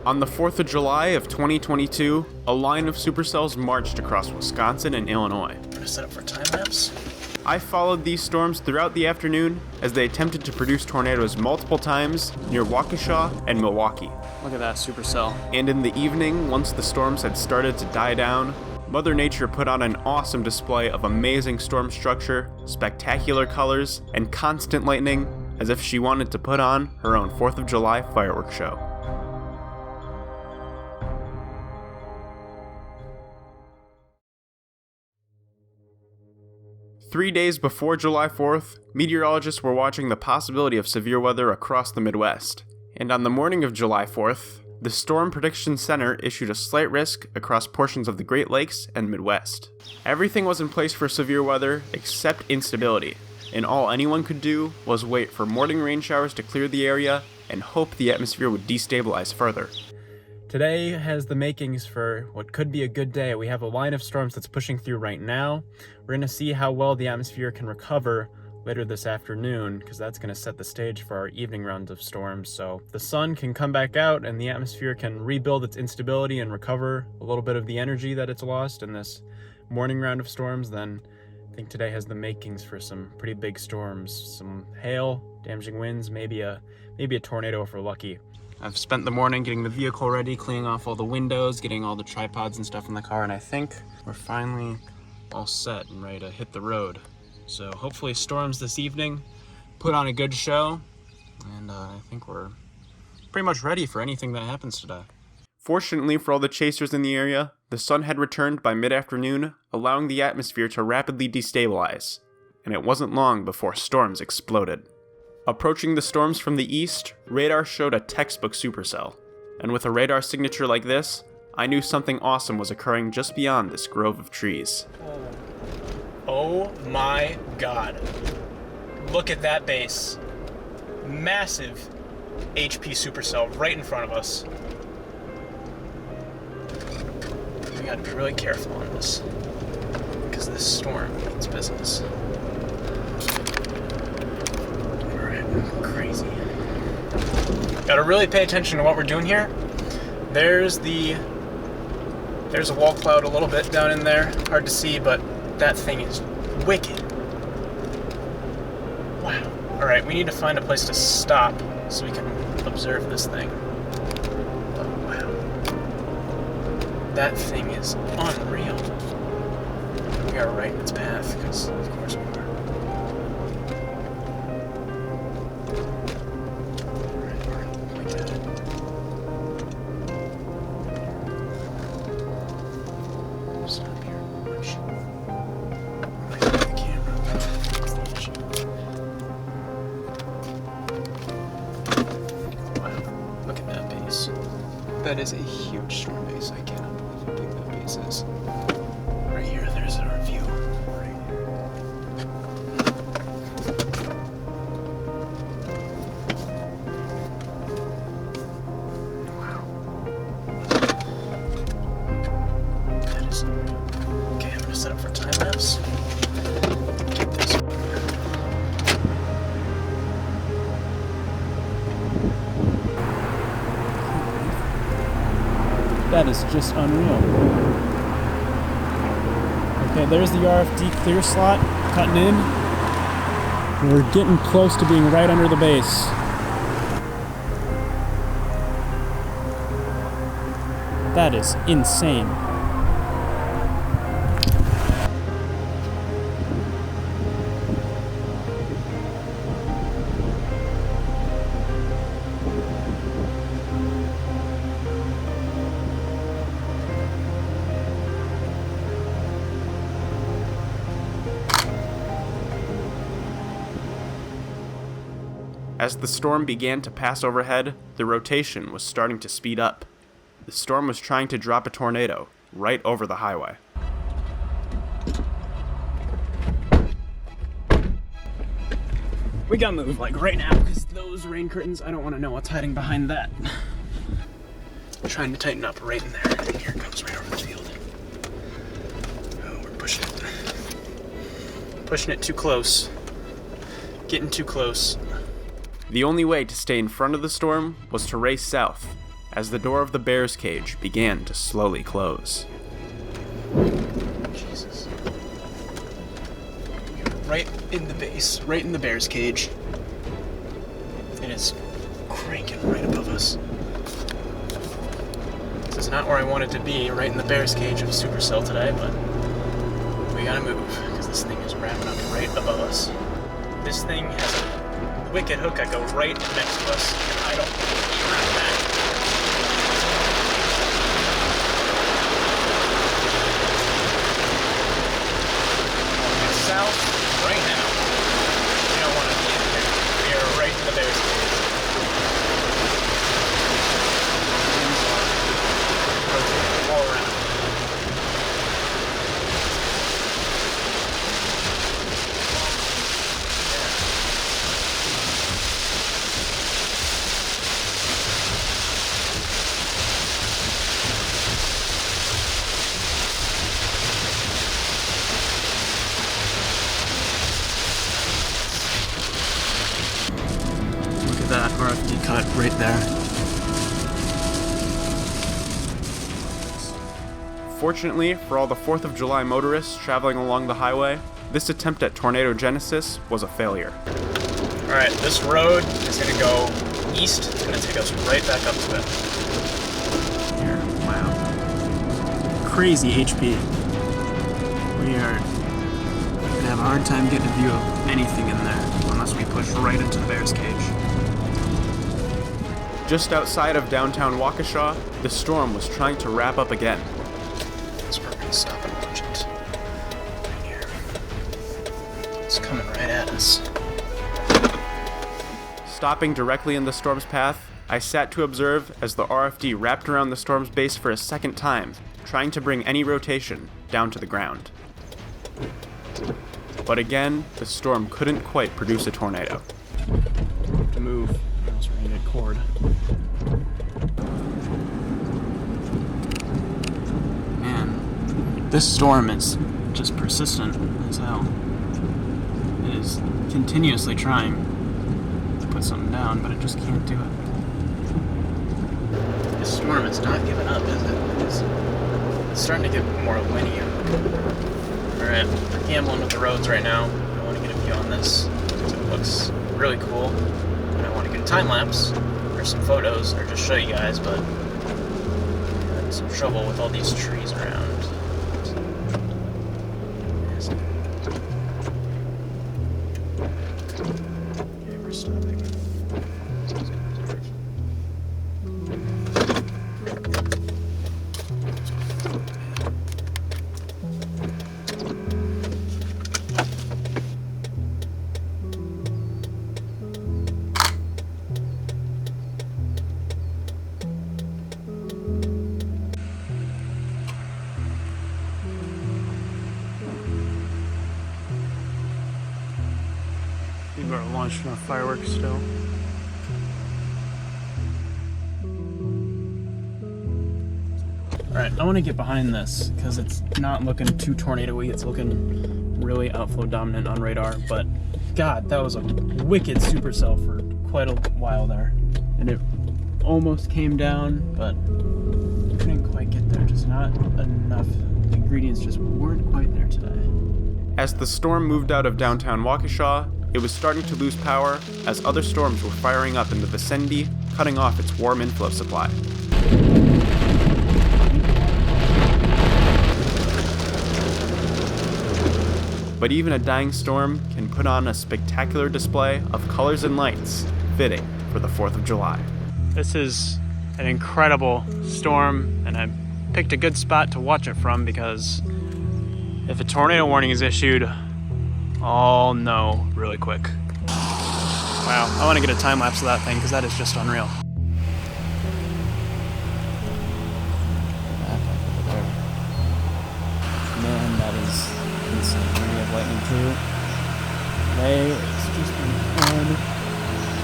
On the 4th of July of 2022, a line of supercells marched across Wisconsin and Illinois. I'm gonna set up for time-lapse. I followed these storms throughout the afternoon as they attempted to produce tornadoes multiple times near Waukesha and Milwaukee. Look at that supercell. And in the evening, once the storms had started to die down, Mother Nature put on an awesome display of amazing storm structure, spectacular colors, and constant lightning, as if she wanted to put on her own 4th of July fireworks show. Three days before July 4th, meteorologists were watching the possibility of severe weather across the Midwest. And on the morning of July 4th, the Storm Prediction Center issued a slight risk across portions of the Great Lakes and Midwest. Everything was in place for severe weather except instability, and all anyone could do was wait for morning rain showers to clear the area and hope the atmosphere would destabilize further. Today has the makings for what could be a good day. We have a line of storms that's pushing through right now. We're going to see how well the atmosphere can recover later this afternoon, because that's going to set the stage for our evening rounds of storms. So the sun can come back out and the atmosphere can rebuild its instability and recover a little bit of the energy that it's lost in this morning round of storms. Then I think today has the makings for some pretty big storms, some hail, damaging winds, maybe a tornado if we're lucky. I've spent the morning getting the vehicle ready, cleaning off all the windows, getting all the tripods and stuff in the car, and I think we're finally all set and ready to hit the road. So hopefully storms this evening put on a good show, and I think we're pretty much ready for anything that happens today. Fortunately for all the chasers in the area, the sun had returned by mid-afternoon, allowing the atmosphere to rapidly destabilize, and it wasn't long before storms exploded. Approaching the storms from the east, radar showed a textbook supercell, and with a radar signature like this, I knew something awesome was occurring just beyond this grove of trees. Oh my god. Look at that base. Massive HP supercell right in front of us. We gotta be really careful on this, because this storm means business. Alright, crazy. Gotta really pay attention to what we're doing here. There's a wall cloud a little bit down in there. Hard to see, but that thing is wicked. Wow. Alright, we need to find a place to stop so we can observe this thing. But wow. That thing is unreal. We are right in its path, because of course we are. Alright, we're gonna point at it. Stop here. Watch. That is a huge storm base. I cannot believe how big that base is. Right here, there's our view. Right here. Wow. That is... Okay, I'm gonna set up for time-lapse. Get this. That is just unreal. Okay, there's the RFD clear slot cutting in. We're getting close to being right under the base. That is insane. As the storm began to pass overhead, the rotation was starting to speed up. The storm was trying to drop a tornado right over the highway. We gotta move like right now, because those rain curtains, I don't want to know what's hiding behind that. I'm trying to tighten up right in there, and here it comes right over the field. Oh, we're pushing it. Pushing it too close. Getting too close. The only way to stay in front of the storm was to race south, as the door of the bear's cage began to slowly close. Jesus. Right in the base, right in the bear's cage. It is cranking right above us. This is not where I wanted to be, right in the bear's cage of Supercell today, but we gotta move, because this thing is wrapping up right above us. This thing has a wicked hook that goes right next to us, and I don't want to be around that. Going south right now. We don't want to be in here. We are right in the bear's cage. Things are rotating all around. Look at that RFD cut right there. Fortunately for all the 4th of July motorists traveling along the highway, this attempt at tornado genesis was a failure. Alright, this road is going to go east. It's going to take us right back up to it. Here, wow. Crazy HP. We are going to have a hard time getting a view of anything in there unless we push right into the bear's cage. Just outside of downtown Waukesha, the storm was trying to wrap up again. So we're going to stop and watch it. Right here. It's coming right at us. Stopping directly in the storm's path, I sat to observe as the RFD wrapped around the storm's base for a second time, trying to bring any rotation down to the ground. But again, the storm couldn't quite produce a tornado. To move, or else we're going to get cord. Man, this storm is just persistent as hell. It is continuously trying to put something down, but it just can't do it. This storm is not giving up, is it? It's starting to get more linear. Alright, we're gambling with the roads right now. I want to get a view on this, because it looks really cool. And I want to get a time-lapse, or some photos, or just show you guys, but I'm having some trouble with all these trees around. Okay, we're stopping. People are launching off fireworks still. Alright, I want to get behind this because it's not looking too tornado-y. It's looking really outflow dominant on radar, but God, that was a wicked supercell for quite a while there. And it almost came down, but couldn't quite get there. Just not enough. The ingredients just weren't quite there today. As the storm moved out of downtown Waukesha, it was starting to lose power as other storms were firing up in the vicinity, cutting off its warm inflow supply. But even a dying storm can put on a spectacular display of colors and lights, fitting for the 4th of July. This is an incredible storm, and I picked a good spot to watch it from because if a tornado warning is issued, I'll know really quick. Wow, I want to get a time lapse of that thing because that is just unreal. Man, that is insane. We have lightning too. It's just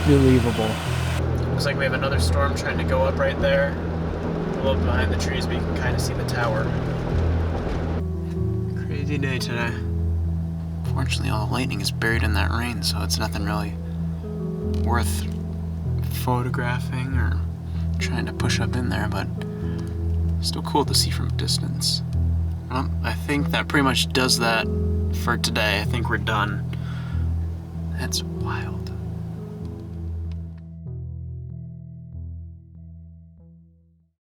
unbelievable. Looks like we have another storm trying to go up right there. A little behind the trees, but you can kind of see the tower. Crazy day today. Fortunately, all the lightning is buried in that rain, so it's nothing really worth photographing or trying to push up in there, but still cool to see from a distance. Well, I think that pretty much does that for today. I think we're done. That's wild.